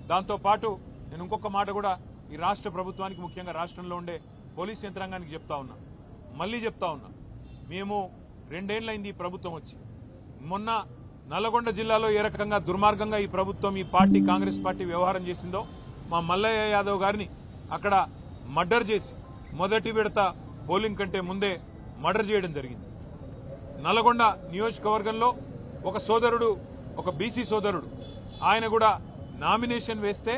దాంతో పాటు నేను ఇంకొక మాట కూడా ఈ రాష్ట్ర ప్రభుత్వానికి ముఖ్యంగా రాష్ట్రంలో ఉండే పోలీస్ యంత్రాంగానికి చెప్తా ఉన్నా, మళ్ళీ చెప్తా ఉన్నా. మేము 2 ఏళ్లైంది ఈ ప్రభుత్వం వచ్చి. మొన్న నల్లగొండ జిల్లాలో ఏ రకంగా దుర్మార్గంగా ఈ ప్రభుత్వం, ఈ పార్టీ, కాంగ్రెస్ పార్టీ వ్యవహారం చేసిందో, మా మల్లయ్య యాదవ్ గారిని అక్కడ మర్డర్ చేసి మొదటి విడత పోలింగ్ కంటే ముందే మర్డర్ చేయడం జరిగింది. నల్లగొండ నియోజకవర్గంలో ఒక సోదరుడు, ఒక బీసీ సోదరుడు, ఆయన కూడా నామినేషన్ వేస్తే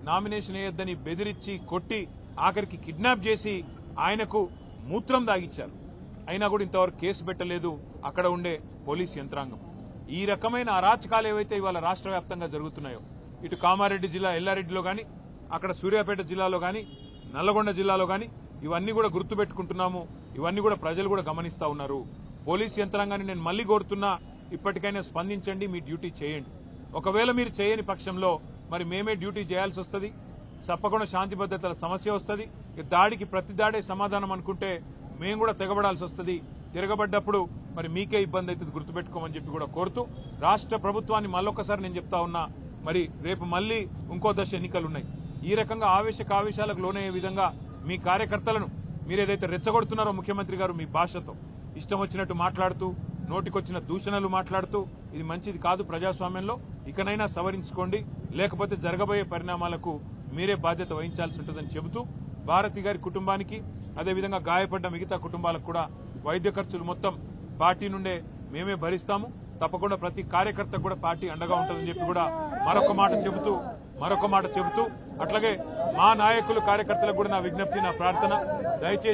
నామినేషన్ వేయొద్దని బెదిరించి కొట్టి ఆఖరికి కిడ్నాప్ చేసి ఆయనకు మూత్రం దాగిచ్చారు. అయినా కూడా ఇంతవరకు కేసు పెట్టలేదు అక్కడ ఉండే పోలీస్ యంత్రాంగం. ఈ రకమైన అరాచకాలు ఏవైతే ఇవాళ రాష్ట్ర వ్యాప్తంగా జరుగుతున్నాయో, ఇటు కామారెడ్డి జిల్లా ఎల్లారెడ్డిలో గాని, అక్కడ సూర్యాపేట జిల్లాలో గాని, నల్లగొండ జిల్లాలో గాని, ఇవన్నీ కూడా గుర్తుపెట్టుకుంటున్నాము. ఇవన్నీ కూడా ప్రజలు కూడా గమనిస్తా ఉన్నారు. పోలీస్ యంత్రాంగాన్ని నేను మళ్లీ కోరుతున్నా, ఇప్పటికైనా స్పందించండి, మీ డ్యూటీ చేయండి. ఒకవేళ మీరు చేయని పక్షంలో మరి మేమే డ్యూటీ చేయాల్సి వస్తుంది. తప్పకుండా శాంతి భద్రతల సమస్య వస్తుంది. దాడికి ప్రతి దాడే సమాధానం అనుకుంటే మేము కూడా తెగబడాల్సి వస్తుంది. తిరగబడ్డప్పుడు మరి మీకే ఇబ్బంది అవుతుంది, గుర్తుపెట్టుకోమని చెప్పి కూడా కోరుతూ, రాష్ట్ర ప్రభుత్వాన్ని మళ్ళొక్కసారి నేను చెప్తా ఉన్నా, మరి రేపు మళ్లీ ఇంకో దశ ఎన్నికలు ఉన్నాయి. ఈ రకంగా ఆవేశాలకు లోనయ్యే విధంగా మీ కార్యకర్తలను మీరేదైతే రెచ్చగొడుతున్నారో ముఖ్యమంత్రి గారు మీ భాషతో ఇష్టం వచ్చినట్టు మాట్లాడుతూ, నోటికొచ్చిన దూషణలు మాట్లాడుతూ, ఇది మంచిది కాదు ప్రజాస్వామ్యంలో. ఇకనైనా సవరించుకోండి, లేకపోతే జరగబోయే పరిణామాలకు మీరే బాధ్యత వహించాల్సి ఉంటుందని చెబుతూ, భారతి గారి కుటుంబానికి, అదేవిధంగా గాయపడ్డ మిగతా కుటుంబాలకు కూడా వైద్య ఖర్చులు మొత్తం పార్టీ నుండే మేమే భరిస్తాము. తప్పకుండా ప్రతి కార్యకర్తకు కూడా పార్టీ అండగా ఉంటుందని చెప్పి కూడా మరొక మాట చెబుతూ అట్లాగే మా నాయకులు, కార్యకర్తలకు కూడా నా విజ్ఞప్తి, నా ప్రార్థన, దయచేసి